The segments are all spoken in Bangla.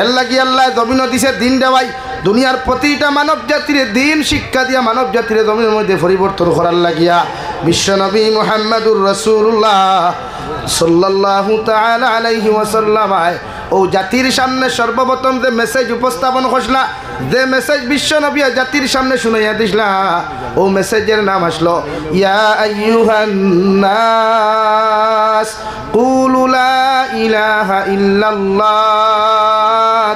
এর লাগি আল্লাহ জমিন দিছে দিন দেওয়াই দুনিয়ার প্রতিটা মানব জাতির দিন শিক্ষা দিয়া মানব জাতির জমিনের মধ্যে পরিবর্তন করার লাগিয়া বিশ্বনবী মুহাম্মদুর রাসূলুল্লাহ সাল্লাল্লাহু তাআলা আলাইহি ওয়াসাল্লাম ও জাতির সামনে সর্বপ্রথম যে মেসেজ উপস্থাপন করছলা যে মেসেজ বিশ্বনবী জাতির সামনে শুনাইয়া দিছলা ও মেসেজের নাম আসলো ইয়া আইয়ুহান নাস কুলু লা ইলাহা ইল্লাল্লাহ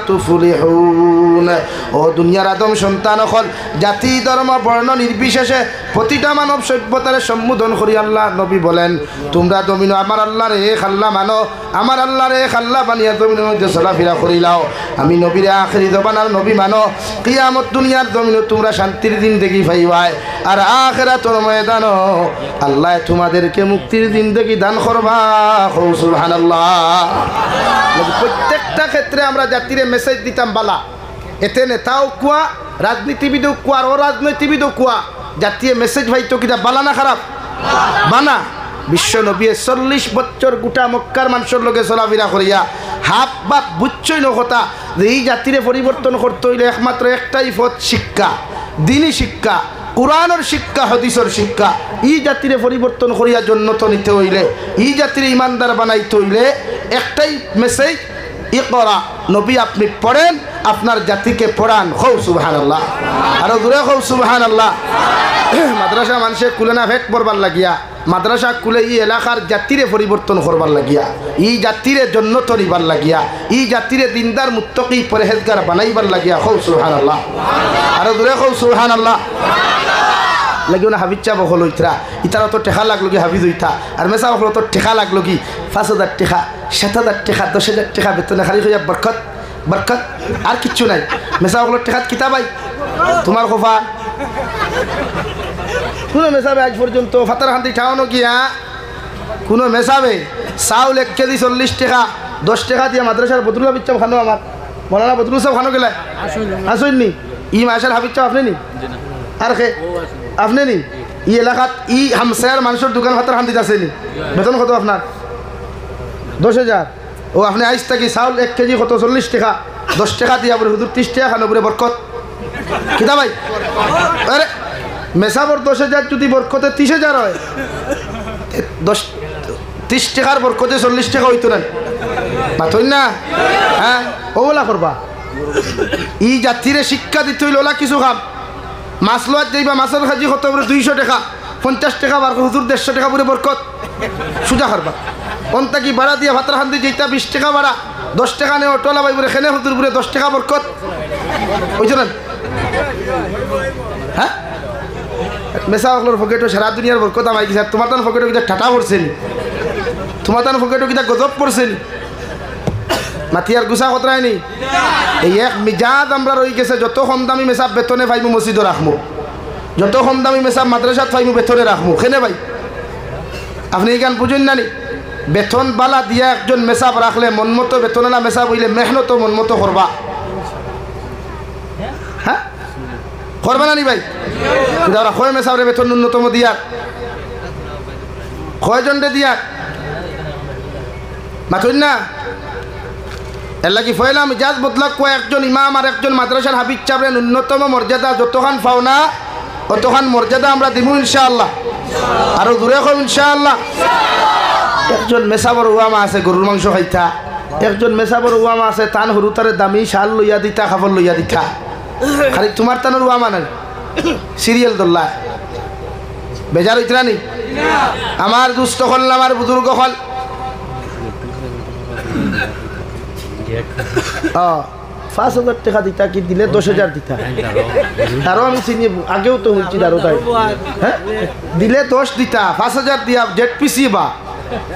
তুফলিহুন। ও দুনিয়ার আদম সন্তান হল জাতি ধর্ম বর্ণ নির্বিশেষে প্রতিটা মানব সভ্যতার সম্বোধন করি আল্লাহ নবী বলেন তোমরা জমিন আমার আল্লাহর এক আল্লাহ মানো আমার আল্লাহর এক আল্লাহ বানিয়া জমিনের মধ্যে চলাফেরা করিলাও আমি নবীর আখেরি জবানার নবী মানো কিয়ামত দুনিয়ার জমিনে তোমরা শান্তির জিন্দেগি পাইবাই আর আখিরাতের ময়দানও আল্লাহ তোমাদেরকে মুক্তির জিন্দেগি দান করবা। সুবহানাল্লাহ। প্রত্যেকটা ক্ষেত্রে আমরা জাতিরে মেসেজ দিতাম বালা এতে নেতাও কুয়া রাজনীতিবিদও কুয়া আর অরাজনীতিবিদও কুয়া জাতীয় মেসেজ ভাইতো কিনা বালা না খারাপ বানা। বিশ্ব নবী 40 বছর গোটা মক্কার মানুষের লগে চলাফেরা করিয়া হাফ বাপ বুঝছই ন কথা যে এই জাতিরে পরিবর্তন করতে হইলে একমাত্র একটাই পথ শিক্ষা দিনী শিক্ষা কোরআনের শিক্ষা হাদিসের শিক্ষা। এই জাতিরে পরিবর্তন করিয়া জন্নত নিতে হইলে এই জাতিরে ইমানদার বানাইতে হইলে একটাই মেসেজ ইকরা নবী আপনি পড়েন আপনার জাতিকে পড়ান। হৌ সুবহানাল্লাহ আরো দূরে হৌ সুবহানাল্লাহ। মাদ্রাসা মানুষের কুলে না ভেট পড়বার লাগিয়া মাদ্রাসা কুলে এই এলাকার জাতিরে পরিবর্তন করবার লাগিয়া এই জাতিরে জন্নত নিবার লাগিয়া এই জাতিরে দিনদার মুত্তাকি পরহেজগার বানাইবার লাগিয়া হৌ সুবহানাল্লাহ আরো দূরে হৌ সুবহানাল্লাহ। লাগিও না হাবিজ চাপ হল ইতরা ইতারা তো টেকা লাগলো কি হাফিজ হইতা আর মেসা হলো তো টেকা লাগলো কি 5,000 টাকা 7,000 টাকা 10,000 টাকা বেতনে খালি হইয়া বরকত বরকত আর কিচ্ছু নাই। মেসা হলো টেকাত কিতাবাই তোমার খোফা কোনো মেসাবে আজ পর্যন্ত ফাতার হান্তি ঠাওয়ানো কি হ্যাঁ কোনো মেসাবে চাউল 1 কেজি 40 টাকা 10 টাকা দিয়া মাদ্রাসার বদরুল হাবিজ চাপ খানো আমার মৌলানা বদরুল সাহেব খানো গেলে আসেননি ই মাসার হাবিজ চাপ আপনি নি আর খে আপনি নি ই এলাকাত ই হামসায়ার মানুষের দোকান ফাতার হান্তি আসেনি বেতন কত আপনার 10,000 ও আপনি আইস থাকি চাউল 1 কেজি কত 40 টাকা 10 টাকা দিয়া বলে হুজুর 30 টাকা খানো বলে বরকত কিতা ভাই আরে মেসাবর 10,000 যদি বরকতে 30,000 হয় 30 টাকার বরকতে 40 টাকা হইতো না মাথই না হ্যাঁ ওলা করবা। ই জাতিরে শিক্ষা দিতে হইল ওলা কিছু খাম মাছ লোয়ার যাইবা মাছের খাজি কত বলে 200 টাকা 50 টাকা বার হুজুর 150 টাকা বলে বরকত সুজা করবা। অন্তা কি ভাড়া দিয়া ভাতার হান্দি যেটা 20 টাকা ভাড়া 10 টাকা নেই অটোলা ভাই বলে খেনে হুজুর বলে 10 টাকা বরকত বুঝছো না হ্যাঁ মেসা হকলোর ফকেটও সারা দুনিয়ার বরকত আমায় গেছে তোমার তান ফকেটও কিনা ঠাটা পড়ছেন তোমার তান ফকেটও কিনা গজব পড়ছেন মাতিয়ার গুছা কতরাই নি এই এক মিজাজ আমরা রয়ে গেছে যত কম দামি মেসাব বেতনে পাইমু মসজিদও রাখবো যত কম দামি মেসাব মাদ্রাসাত পাইমু বেতনে রাখবো খেনে ভাই আপনি এই গান বুঝেন না নি বেতন বালা দিয়া একজন মেসাব রাখলে মনমতো বেতনেলা মেসাব হইলে মেহনত মনমতো করবা হ্যাঁ করবা না নি ভাই যারা কয় মেসাবরে বেতন ন্যূনতম দিয়া কয়জন রে দিয়া মাথুন না এর লাগি ফয়লাম জাজ বদলা কয়েকজন ইমাম আর একজন মাদ্রাসার হাবিজ চাবরে ন্যূনতম মর্যাদা যতখান পাও না অতখান মর্যাদা আমরা দিব ইনশাআল্লাহ আরো দূরে কম ইনশাআল্লাহ। একজন মেসাবর ওয়ামা আছে গরুর মাংস খাইতা একজন মেসাবর ওয়ামা আছে তান হরুতারে দামি শাল লইয়া দিতা খাবার লইয়া দিতা খালি তোমার তানোর ওয়ামা নাই সিরিয়াল দোল্লা বেজার হইতরা নি আমার দুস্থ হল আমার বুজুর্গ হল 5,000 টাকা দিতা কি দিলে 10,000 দিতা আরো আমি চিনি আগেও তো হচ্ছি আরো তাই হ্যাঁ দিলে 10 দিতা 5,000 দিয়া জেট পিসি বা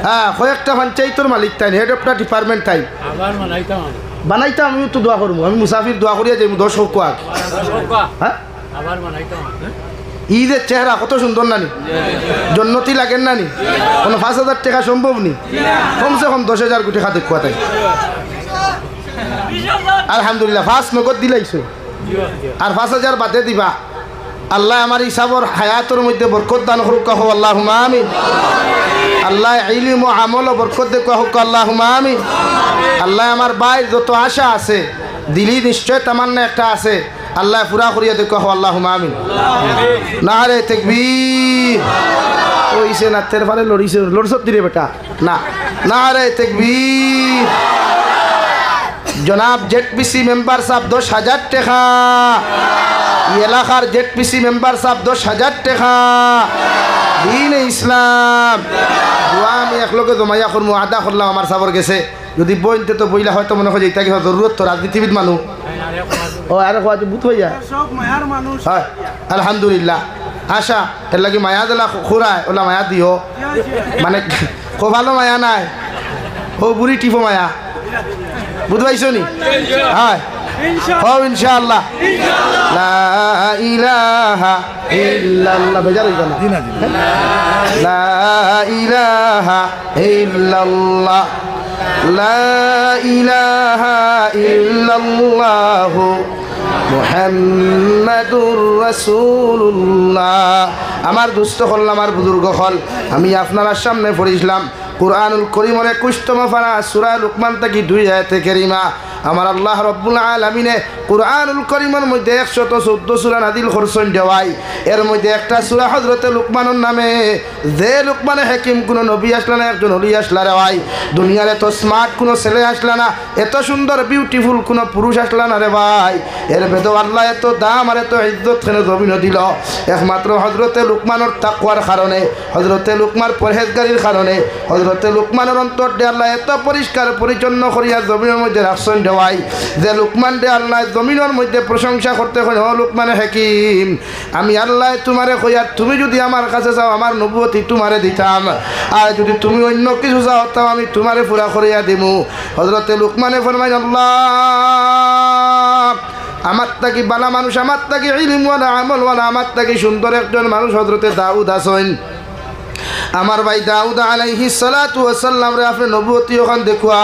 হ্যাঁ কয়েকটা পঞ্চায়েতের মালিক তাই হেড অফ দ্য ডিপার্টমেন্ট তাই বানাইতাম আমিও তো দোয়া করবো আমি মুসাফির দোয়া করিয়া যাই 10 হোক হ্যাঁ ঈদের চেহারা কত সুন্দর নানি জন্নতি লাগেন নানি কোনো 5,000 টাকা সম্ভব নি কমসে কম 10,000 কোটি খাতে কুয়া তাই আলহামদুলিল্লাহ 5 নগদ দিলাইছো আর 5,000 বাদে দিবা আল্লাহ আমার হিসাবর হায়াতের মধ্যে বরকত দান করুক আল্লাহুম্মা আমিন। আল্লাহ ইলম ও আমল ও বরকত দেখো হোক আল্লাহুম্মা আমিন। আল্লাহ আমার ভাই যত আশা আছে দিলি নিশ্চয় তামান্না একটা আছে আল্লাহ পুরা করিয়া দেখো আল্লাহুম্মা আমিন। নারে তাকবীর ওইসে না তের ফারে লড়ছত দিরে বেটা না নারে তাকবীর। জনাব জেডপিসি মেম্বার সাহেব 10,000 টাকা, এলাকার জেডপিসি মেম্বার সাহেব 10,000 টাকা দিন ইসলাম দোয়া আমি একলগে জমাইয়া করবো আদা করলাম আমার সাবর গেছে যদি বইতে তো বইলা হয়তো মনে হয় এটা কি জরুরত তো রাজনীতিবিদ মানুষ ও আর বুঝ হইয়া হয় আলহামদুলিল্লাহ আশা এর লাগে মায়া দিলা খুরায় ওলা মায়া দিও মানে খুব ভালো মায়া নাই ও বুড়ি টিপো মায়া বুঝ পাইছো নি হয় ও ইনশাআল্লাহ লা ইলাহা ইল্লাল্লাহ বেজার হইবা না লা ইলাহা ইল্লাল্লাহ লা ইলাহা ইল্লাল্লাহ মুহাম্মাদুর রাসূলুল্লাহ। আমার দুস্থ হল আমার বুজুর্গ হল আমি আপনার সামনে পড়িছিলাম কুরআনুল কারীমের 21তম পারা সূরা লুকমান থেকে 2 আয়াতে কারিমা। আমার আল্লাহ রব্বুল আলামিনে কুরআনুল কারীমের মধ্যে 114 সূরা নাযিল করছেন দেওয়াই এর মধ্যে একটা সূরা হযরতে লুকমানের নামে যে লুকমানে হাকিম কোন নবী আসলা না একজন ওলি আসলা রে ভাই দুনিয়ার এত স্মার্ট কোন ছেলে আসলা না এত সুন্দর বিউটিফুল কোন পুরুষ আসলা না রে ভাই এর ভেতর আল্লাহ এত দাম আর এত ইজ্জত কেন জমিন দিল একমাত্র হযরতে লুকমানের তাকওয়ার কারণে হযরতে লুকমার পরহেজগারির কারণে হযরতে লুকমানের অন্তর দে আল্লাহ এত পরিষ্কার পরিচ্ছন্ন করিয়া জমিনের মধ্যে রাখছেন দেওয়াই যে লুকমান দে আল্লাহ জমিনের মধ্যে প্রশংসা করতে হয় ও লুকমানে হাকিম আমি আল্লাহ তোমারে কইয়া তুমি যদি আমার কাছে যাও আমার নবুয়তি তোমারে দিতাম আর যদি তুমি অন্য কিছু চাও তাও আমি তোমারে পুরা করিয়া দিমু। হযরতে লুকমানে ফরমায় আল্লাহ আমার তাকি বালা মানুষ আমার তাকি ইলমওয়ালা আমলওয়ালা আমার তাকি সুন্দর একজন মানুষ হযরতে দাউদ আছেন আমার ভাই দাউদ আলাইহিস সালাতু ওয়াস সালাম রে আপনি নবুয়তি ওখান দেখুয়া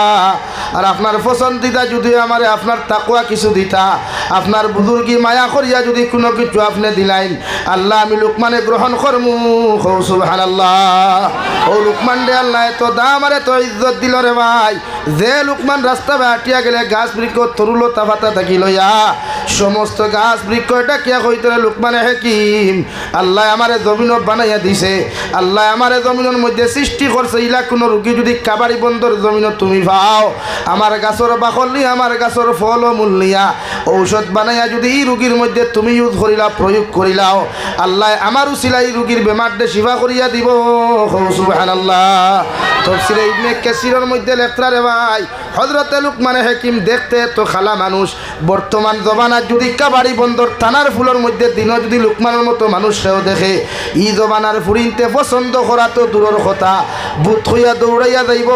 আর আপনার পছন্দিদা যদি আমারে আপনার তাকওয়া কিছু দিতা আপনার বুজুর্গি মায়া করিয়া যদি কোনো কিছু আপনি দিলাইন আল্লাহ আমি লুকমানে গ্রহণ করমু সুবহানাল্লাহ। ও লুকমান দে আল্লাহ এত দাম আর এত ইজ্জত দিল রে ভাই যে লুকমান রাস্তা বাটিয়া গেলে গাছ বৃক্ষ তরুলতা পাতা থাকি লইয়া সমস্ত গাছ বৃক্ষ এটা কিয়া কইতে লুকমানে হাকিম আল্লাহ আমারে জমিন বানাইয়া দিছে আল্লাহ আমারে জমিনের মধ্যে সৃষ্টি করছে ইলা কোনো রুগী যদি কাবারি বন্দর জমিন তুমি পাও আমার গাছর বাকলি আমার গাছর ফল ও মূল নিয়া ঔষধ বানাইয়া যদি এই রুগীর মধ্যে তুমি ইউজ করিলা প্রয়োগ করিলাও আল্লাহ আমার উসিলা এই রুগীর বেমারডে শিফা করিয়া দিব সুবহানাল্লাহ। তাফসীরে ইবনে কাসিরের মধ্যে লেখা রে ভাই হযরতে লুকমানে হাকিম দেখতে তো খালা মানুষ বর্তমান জমানার যদি কাবারি বন্দর থানার ফুলের মধ্যে দিন যদি লুকমানের মতো মানুষ সেও দেখে ই জমানার ফুরিনতে পছন্দ করা তো দূরের কথা বুথ হইয়া দৌড়াইয়া যাইব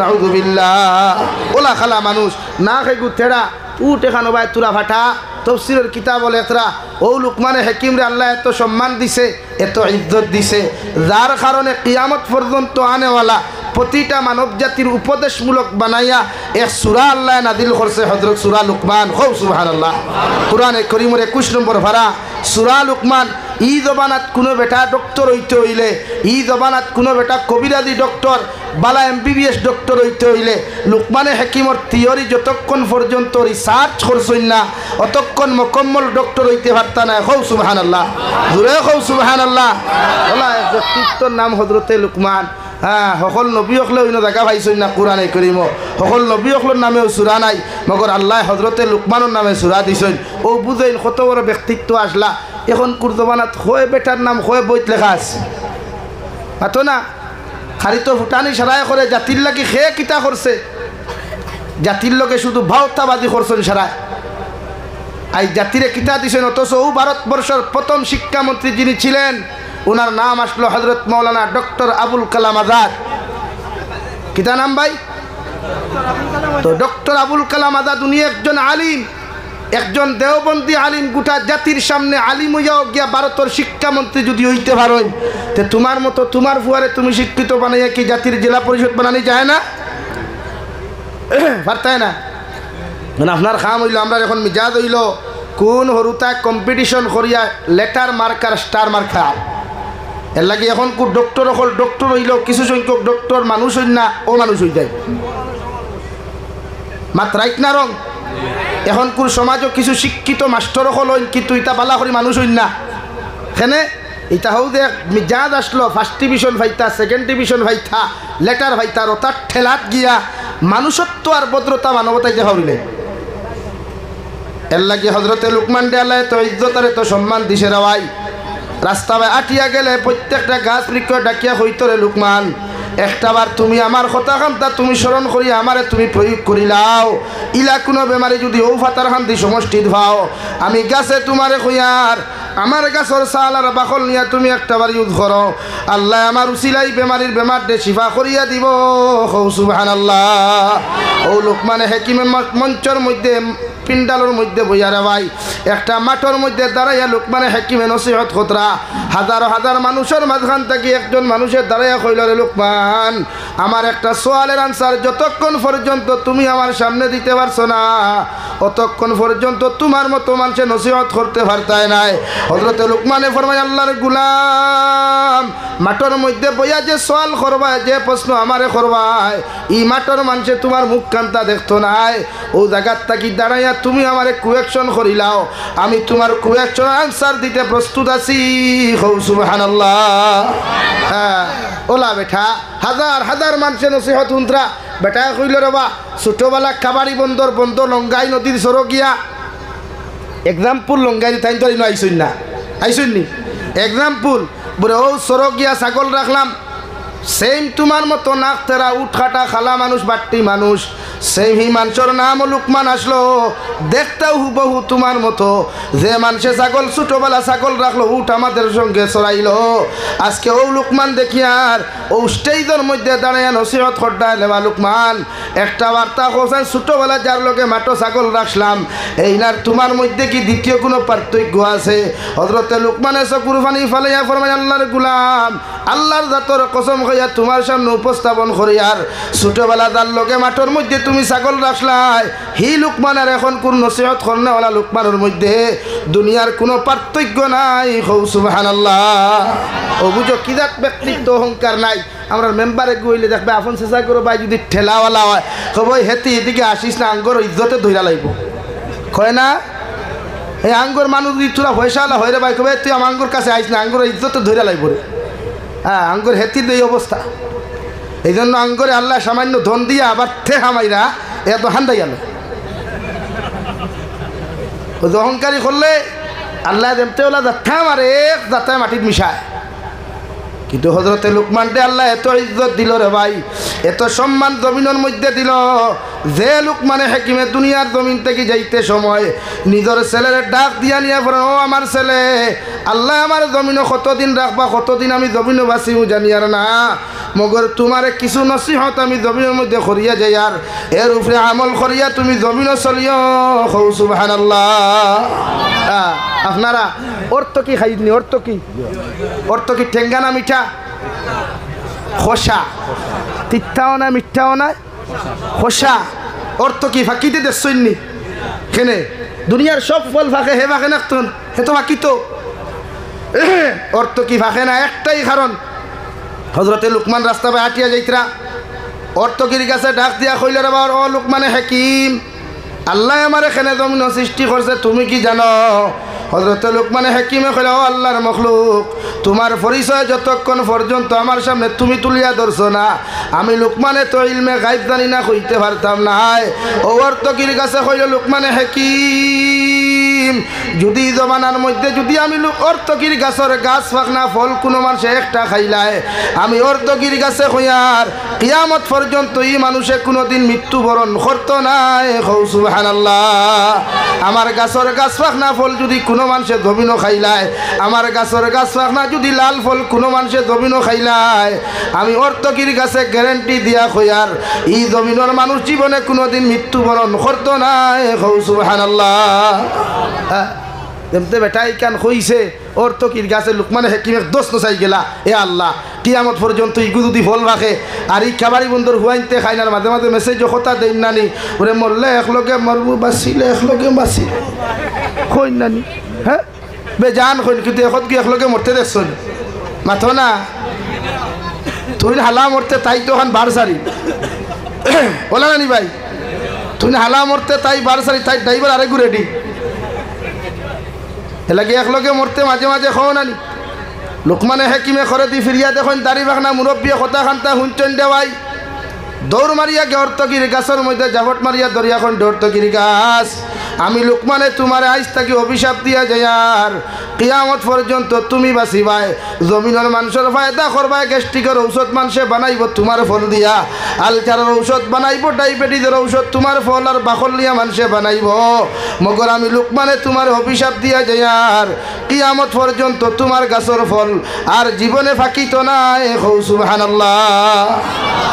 নাউযুবিল্লাহ। ওলা খালা মানুষ না খাইগু তেড়া উঠ এখানো ভাই তুরা ফাটা তফসিরের কিতাব লেখরা ও লুকমানে হাকিমরে আল্লাহ এত সম্মান দিছে এত ইজ্জত দিছে যার কারণে কিয়ামত পর্যন্ত আনেওয়ালা প্রতিটা মানব জাতির উপদেশমূলক বানাইয়া এক সূরা আল্লাহ নাযিল করছে হযরত সূরা লুকমান খুব সুবহানাল্লাহ। কোরআনে কারীমের 21 নম্বর পারা সূরা লুকমান ই জবানাত কোনো বেটা ডক্টর হইতে হইলে ই জবানাত কোনো বেটা কবিরাজি ডক্টর বালা MBBS ডক্টর হইতে হইলে লুকমানে হাকিমর থিওরি যতক্ষণ পর্যন্ত রিসার্চ করছেন না অতক্ষণ মোকাম্মল ডক্টর হইতে পারতা না খুব সুবহানাল্লাহ জোরে খুব সুবহানাল্লাহ। ওলা ব্যক্তিত্বর নাম হযরতে লুকমান হ্যাঁ সকল নবী হকলে অন্য জায়গা পাইছেন না কোরআনে কারীম সকল নবী হকলের নামেও সূরা নাই মগর আল্লাহ হযরতে লুকমানের নামে সূরা দিছেন ও বুঝেন কত বড় ব্যক্তিত্ব আসলা এখন কুরদবানাত হয় বেটার নাম হয় বইত লেখা আছে পাতো না খালি তো ফুটানি সারাই করে জাতির লাগি খেয়ে কিতা করছে জাতির লোকে শুধু ভাওতাবাদী করছেন সারায় আই জাতিরে কিতা দিছেন অথচ ও ভারতবর্ষের প্রথম শিক্ষামন্ত্রী যিনি ছিলেন ওনার নাম আসলো হযরত মাওলানা ডক্টর আবুল কালাম আজাদ। কিতা নাম ভাই তো ডক্টর আবুল কালাম আজাদ উনি একজন আলিম একজন দেওবন্দি আলিম গোটা জাতির সামনে আলিম হইয়াও গিয়া ভারতের শিক্ষামন্ত্রী যদি হইতে পারেন তে তোমার মতো তোমার ফুয়ারে তুমি শিক্ষিত বানাইয়া কি জাতির জেলা পরিষদ বানানি যায় না পারতায় না আপনার খাম হইল আমরা এখন মিজাজ হইল কোন হরুতা কম্পিটিশন করিয়া লেটার মার্কার স্টার মার্কার এর লাগে এখন ডক্টর হল ডক্টর হইল কিছু সংখ্যক ডক্টর মানুষ হইল না ও মানুষ হয়ে যায় মাত্রাইক না রং এখন সমাজও কিছু শিক্ষিত মাস্টার হল কিন্তু ইটা বালা করে মানুষ হইল না এখানে এটা হোক যে মিজাজ আসলো ফার্স্ট ডিভিশন ভাইতা সেকেন্ড ডিভিশন ভাইতা লেটার ভাইতা আর তার ঠেলাত গিয়া মানুষত্ব আর ভদ্রতা মানবতাই দেখা হইলে এর লাগে হজরতে লুকমান দে আল্লাহ তো ইজ্জত আর তো সম্মান দিছে রাওয়াই রাস্তায় আটিয়া গেলে প্রত্যেকটা গাছ বৃক্ষ ডাকিয়া হইতরে লুকমান একটাবার তুমি আমার কথা খান্তা তুমি স্মরণ করি আমারে তুমি প্রয়োগ করিলাও ইলা কোনো বেমারি যদি ও ফাতার খান্তি সমষ্টিত ভাও আমি গাছে তোমারে কইয়ার আমার গাছর চাল আর বাকল নিয়া তুমি একটাবার ইউজ করো আল্লাহ আমার উচিলাই বেমারির বেমার দে শিফা করিয়া দিব সুবহানাল্লাহ ও লোকমানে হেকিমে মঞ্চর মধ্যে পিন্ডালোর মধ্যে বইয়া রে ভাই একটা মাঠের মধ্যে দাঁড়াইয়া লোকমানে হেকিমে নসিহত খতরা হাজার হাজার মানুষের মাঝখান থেকে একজন মানুষের দাঁড়াইয়া কইল রে লোকমান আমার একটা সোয়ালের আনসার যতক্ষণ পর্যন্ত তুমি আমার সামনে দিতে পারছো না অতক্ষণ পর্যন্ত তোমার মতো মানুষের নসিহত করতে পারতায় নাই হযরতে লোকমানে ফরমায় আল্লাহর গোলাম মাঠের মধ্যে বইয়া যে সোয়াল করবায় যে প্রশ্ন আমারে করবায় ই মাঠের মানুষে তোমার মুখ কান্তা দেখতো নাই ও জায়গার থাকি দাঁড়াইয়া তুমি আমারে কুয়েকশন করিলাও আমি তোমার কুয়েকশন আনসার দিতে প্রস্তুত আছি সুবহানাল্লাহ হ্যাঁ ওলা বেটা হাজার হাজার মানুষের নসিহত হুন্ত্রা বেটা কইল রে বা ছোটবেলা কাবাড়ি বন্দর বন্ধ লঙ্গাই নদীর সরগিয়া এক্সাম্পল লঙ্গাই তাই তো আইসুন না আইসুন নি এক্সাম্পল বলে ও সরগিয়া ছাগল রাখলাম সেম তোমার মতো নাক তেরা উঠ খাটা খালা মানুষ বাট্টি মানুষ সেম হি মানুষের নাম লুকমান আসলো দেখতেও হুবহু তোমার মতো যে মানুষে ছাগল ছোটবেলা ছাগল রাখলো উঠ আমাদের সঙ্গে চড়াইল আজকে ও লুকমান দেখি আর ও স্টেজের মধ্যে দাঁড়াইয়া নসিহত খড্ডা লেবা লুকমান একটা বার্তা হোসেন ছোটবেলা যার লোকে মাটো ছাগল রাখলাম এইনার তোমার মধ্যে কি দ্বিতীয় কোনো পার্থক্য আছে হযরতে লুকমানে চকুর পানি ফালাইয়া ফরমায় আল্লাহর গোলাম আল্লাহর জাতর কসম খাইয়া তোমার সামনে উপস্থাপন করি আর ছোটবেলা যার লোকে মাঠের মধ্যে তুমি ছাগল রাখলাই হি লুকমানের এখন কোন নসিহত করনেওয়ালা লুকমানের মধ্যে দুনিয়ার কোনো পার্থক্য নাই সুবহানাল্লাহ ও বুঝো কিদাত ব্যক্তিত্ব অহংকার নাই আমরা মেম্বারে গইলে দেখবে আপন চেষ্টা করো ভাই যদি ঠেলাওয়ালা হয় কব হেতি এদিকে আসিস না আঙ্গর ইজ্জতে ধইরা লাগব কয় না এই আঙ্গর মানুষ যদি তোরা পয়সাওয়ালা হয় রে ভাই কবে তুই আমার আঙ্গর কাছে আইস না আঙ্গর ইজ্জতে ধইরা লাগব রে হ্যাঁ আঙ্গর হেতির এই অবস্থা এই জন্য আঙ্গরে আল্লাহ সামান্য ধন দিয়া আবার ঠেহা মাইরা এত হান্দাই গেল ও অহংকারী করলে আল্লাহ দেমতে ওলা যাত্রা মারে যাত্রায় মাটির মিশায় কিন্তু হযরতে লুকমানকে আল্লাহ এত ইজ্জত দিল রে ভাই এত সম্মান জমিনের মধ্যে দিল যে লুকমানে হাকিমে দুনিয়ার জমিন থেকে যাইতে সময় নিজের ছেলের ডাক দিয়া নিয়ে পড়ে ও আমার ছেলে আল্লাহ আমার জমিনে কতদিন রাখবা কতদিন আমি জমিনে বাঁচিও জানি আর না মগর তোমার কিছু নসিহত আমি জমিনের মধ্যে করিয়া যাই আর এর উপরে আমল করিয়া তুমি জমিনে চলিও সুবহানাল্লাহ আপনারা অর্থ কি খাইনি অর্থ কি ঠেঙ্গা না মিঠা খোসা তিত্তাও না মিঠাও না খোসা অর্থ কি ফাঁকিতে দেখছইনি কেনে দুনিয়ার সব ফল ফাঁকে হে ফাঁকে না হে তো ফাঁকি তো অর্থ কি ফাঁকে না একটাই কারণ হযরতে লুকমান রাস্তা পায় হাঁটিয়া যাইতরা অর্থকির কাছে ডাক দিয়া কইল রে বাবা ও লুকমানে হাকিম আল্লাহ আমার এখানে জমিন সৃষ্টি করছে তুমি কি জানো হযরতে লুকমানে হাকিমে কইল ও আল্লাহর মখলুক তোমার পরিচয় যতক্ষণ পর্যন্ত আমার সামনে তুমি তুলিয়া ধরছো না আমি লুকমানে তো ইলমে গায়ব জানি না কইতে পারতাম না ও অর্থকির কাছে কইল লুকমানে হাকিম যদি জমানার মধ্যে যদি আমি অর্থকির গাছের গাছ ফাঁকনা ফল কোনো মানুষে একটা খাইলায় আমি অর্থকির গাছে কইয়ার কিয়ামত পর্যন্ত এই মানুষে কোনোদিন মৃত্যুবরণ করতো নাই সুবহানাল্লাহ আমার গাছের গাছ ফাঁকনা ফল যদি কোনো মানুষে জমিনও খাইলায় আমার গাছের গাছ ফাঁকনা যদি লাল ফল কোনো মানুষে জমিনও খাইলায় আমি অর্থকির গাছে গ্যারেন্টি দিয়া কইয়ার এই জমিনের মানুষ জীবনে কোনোদিন মৃত্যুবরণ করতো নাই সুবহানাল্লাহ যেমতে বেটাই কান কইছে অর্থকির গাছে লুকমানে হাকিমের দোষ নচাই গেলা এ আল্লাহ কিয়ামত পর্যন্ত ইগু যদি ফল রাখে আর এই খাবারি বন্ধুর হুয়াইনতে খাইনার মাঝে মাঝে মেসেজ কথা দেন নানি ওরে মরলে একলগে মরবু বাঁচিলে একলগে বাঁচি কইন নানি হ্যাঁ বে জান কইন কিন্তু এখন কি একলগে মরতে দেখছ মাথো না তুই হালা মরতে তাই তো হান বার সারি বলা না নি ভাই তুই হালা মরতে তাই বার সারি তাই ড্রাইভার আরেকু রেডি এলাকি একলগে মরতে মাঝে মাঝে খাও না নি লোকমানে হেকিমে করে দি ফিরিয়া দেখুন দাড়ি বাখনা মুরব্বী কথা খান্তা হুঞ্চন দেওয়াই দৌড় মারিয়া গর্তগির গাছের মধ্যে জাফট মারিয়া দরিয়াখন দৌড়তগির গাছ আমি লোকমানে তোমার আইস থাকি অভিশাপ দিয়া যায়ার কিয়ামত পর্যন্ত তুমি বাঁচিবাই জমিনের মানুষের ফায়দা করবাই গ্যাস্ট্রিকের ঔষধ মানুষে বানাইব তোমার ফল দিয়া আলচারের ঔষধ বানাইব ডায়াবেটিসের ঔষধ তোমার ফল আর বাকল দিয়া মানুষে বানাইব মগর আমি লোকমানে তোমার অভিশাপ দিয়া যায়ার কিয়ামত পর্যন্ত তোমার গাছের ফল আর জীবনে ফাঁকিত নাই হৌ সুবহানাল্লাহ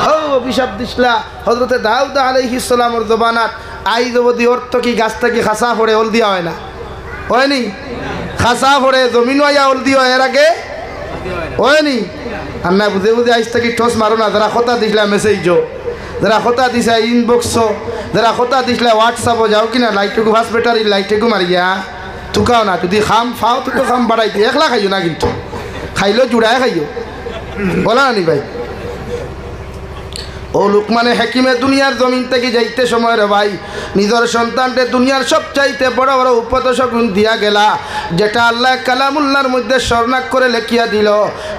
ও অভিশাপ দিসলা হযরতে দাউদ আলাইহিস সালামের জবানাত আই যদি অর্থ কি গাছ থেকে খাসা পড়ে ওল দিয়া হয় না হয়নি খাসা পড়ে জমিন আইয়া ওল দিয়া এর আগে হয়নি আর না বুঝে বুঝে আইস থেকে ঠোস মারো না যারা কথা দিসলা মেসেজ যারা কথা দিছে ইনবক্স যারা কথা দিসলা হোয়াটসঅ্যাপও যাও কিনা লাইটটুকু ফার্স্ট ব্যাটারি লাইটটুকু মারিয়া তুকাও না যদি খাম ফাও তো খাম বাড়াই দিয়ে একলা খাইও না কিন্তু খাইলেও জুড়ায় খাইও বলা নি ভাই ও লোকমানে হেকিমে দুনিয়ার জমিন থেকে যাইতে সময় রে ভাই নিজের সন্তানকে দুনিয়ার সবচাইতে বড় বড় উপদেশক দিয়া গেলা যেটা আল্লাহ কালামুল্লাহর মধ্যে স্বর্ণাক করে লেখিয়া দিল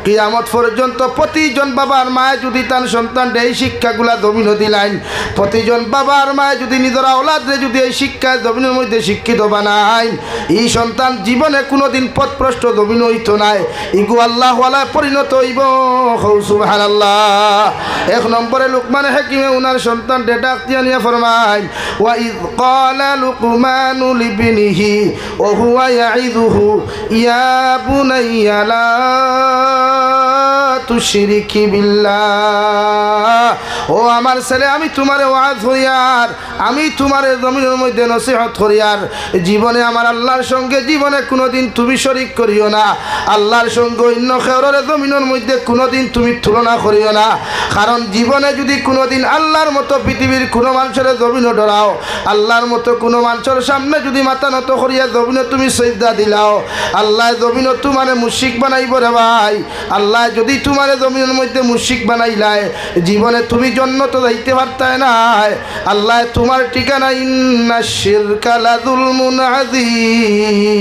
কিয়ামত পর্যন্ত প্রতিজন বাবার মায়ে যদি তার সন্তানকে এই শিক্ষাগুলা জমিনও দিলেন প্রতিজন বাবার মায়ে যদি নিজের আওলাদরে যদি এই শিক্ষা জমিনের মধ্যে শিক্ষিত বানায় এই সন্তান জীবনে কোনোদিন পথভ্রষ্ট জমিন হইতো নাই ইগু আল্লাহওয়ালা পরিণত হইব সুবহানাল্লাহ এক নম্বরে লুকমান হাকিমে উনার সন্তান ডাক দিয়া নিয়া ফরমায় ওয়া ইয ক্বালা লুকমানু লিবনিহি ওয়া হুয়া ইয়াইযুহু ইয়া বুনাইয়া লা তুশরিকি বিল্লাহ ও আমার ছেলে আমি তোমারে ওয়াজ করিয়ার আমি তোমারে জমিনের মধ্যে নসিহত করিয়ার জীবনে আমার আল্লাহর সঙ্গে জীবনে কোনোদিন তুমি শরীক করিও না আল্লাহর সঙ্গে অন্য খেউরের জমিনের মধ্যে কোনোদিন তুমি তুলনা করিও না কারণ জীবনে যদি কোনোদিন আল্লাহর মতো পৃথিবীর কোনো মানুষের জমিনও ডরাও আল্লাহর মতো কোনো মানুষের সামনে যদি মাথা নত করিয়া জমিনে তুমি সিজদা দিলাও আল্লাহ জমিনও তোমারে মুশরিক বানাইব রে ভাই আল্লাহ যদি তোমারে জমিনের মধ্যে মুশরিক বানাইলায় জীবনে তুমি জান্নাত যাইতে পারতায় না আল্লাহ তোমার ঠিকানা ইন্নাশ শিরকা লাযুলমুন আযীম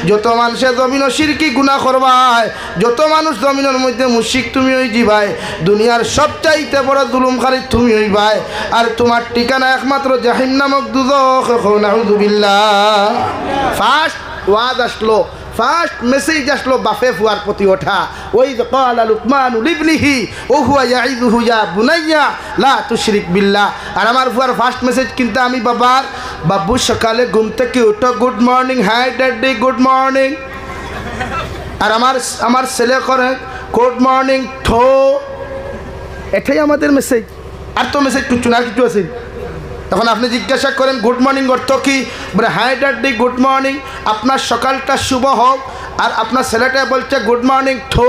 যত মানুষে জমিনও শিরকি গুনাহ করবায় যত মানুষ জমিনের মধ্যে মুশরিক তুমি হই যাবাই দুনিয়ার সবচাইতে বড় জুলুমকারী তুমি হইবাই আর তোমার ঠিকানা একমাত্র জাহিম নামক দুজখ নাউযুবিল্লাহ ফার্স্ট ওয়াজ আসলো ফার্স্ট মেসেজ আসলো বাফে ফুয়ার প্রতি ওঠা ওই ক্বালা লুকমানু লিবনিহি ওয়া হুয়া ইয়াইযুহু ইয়া বুনাইয়া লা তুশরিক বিল্লাহ আর আমার ফুয়ার ফার্স্ট মেসেজ কিন্তু আমি বাবু সকালে ঘুম থেকে উঠো good morning hi daddy good morning আর আমার ছেলে করে গুড মর্নিং থো এটাই আমাদের মেসেজ আর তো মেসেজ কিছু না কিছু আছে তখন আপনি জিজ্ঞাসা করেন গুড মর্নিং অর্থ কি বলে হাই ড্যাডি গুড মর্নিং আপনার সকালটা শুভ হোক আর আপনার ছেলেটা বলছে গুড মর্নিং থো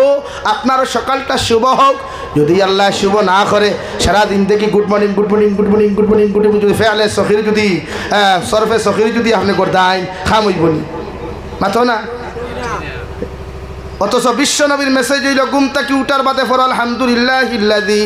আপনারও সকালটা শুভ হোক যদি আল্লাহ শুভ না করে সারাদিন থেকে good morning good morning good morning good morning good morning যদি ফেয়ালে সখির যদি সরফে সখির যদি আপনি করতেন খাম হইবনি মাথো না অথচ বিশ্ব নবীর মেসেজ হইল ঘুম থেকে উঠার বাদে ফর আলহামদুলিল্লাহিল্লাযী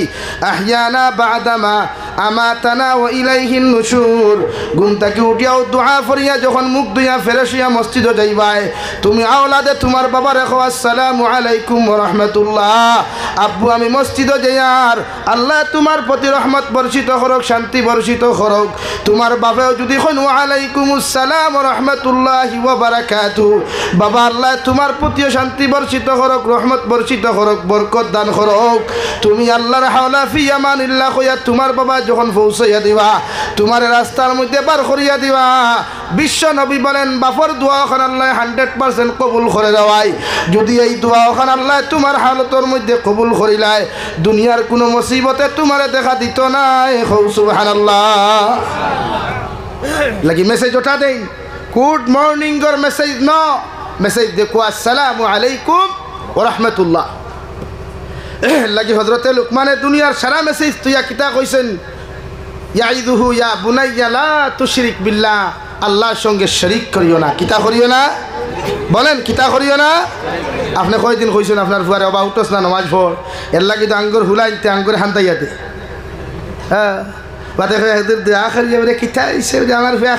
আহইয়ানা বা'দামা আমাতানা ওয়া ইলাইহিন নুশুর ঘুম থেকে উঠিয়াও দোয়া ফরিয়া যখন মুখ ধুইয়া ফ্রেশ হইয়া মসজিদে যাইবাই তুমি আওলাদে তোমার বাবারে কও আসসালামু আলাইকুম ওয়া রাহমাতুল্লাহ আব্বু আমি মসজিদে যাইয়ার আল্লাহ তোমার প্রতি রহমত বর্ষিত করুক শান্তি বর্ষিত করুক তোমার বাবাও যদি কন ওয়া আলাইকুমুস সালাম ওয়া রাহমাতুল্লাহি ওয়া বারাকাতুহু বাবা আল্লাহ তোমার প্রতি শান্তি বর্ষিত করুক রহমত বর্ষিত করুক বরকত দান করুক তুমি আল্লাহর হাওলা ফি আমানিল্লাহ কইয়া তোমার বাবা যখন পৌঁছাইয়া দিবা তোমার রাস্তার মধ্যে পার করিয়া দিবা বিশ্ব নবী বলেন বাপর দোয়া ওখান আল্লাহ 100% কবুল করে দেওয়াই যদি এই দোয়া ওখান আল্লাহ তোমার হালতর মধ্যে কবুল করিলায় দুনিয়ার কোনো মুসিবতে তোমারে দেখা দিত না সুবহানাল্লাহ লাগি মেসেজ ওঠা দেই গুড মর্নিং এর মেসেজ ন মেসেজ দেখো আসসালামু আলাইকুম ওয়া রাহমাতুল্লাহ লাগি হযরতে লুকমানে দুনিয়ার সারা মেসেজ তুইয়া কিতা কইছেন ইয়াইযুহু ইয়া বুনাইয়া লা তুশরিক বিল্লাহ আল্লাহর সঙ্গে শরীক করিও না কিতা করিও না বলেন কিতা করিও না আপনি কয়দিন কইছেন আপনার ফুয়ারে অবা উঠস না নমাজ পড় এর লাগি তো আঙ্গুর হুলাইতে আঙ্গুর হান্তাইয়াতে হ্যাঁ বাদে এদের দেয়া খালি কিতা হিসেবে আমার ফুয়া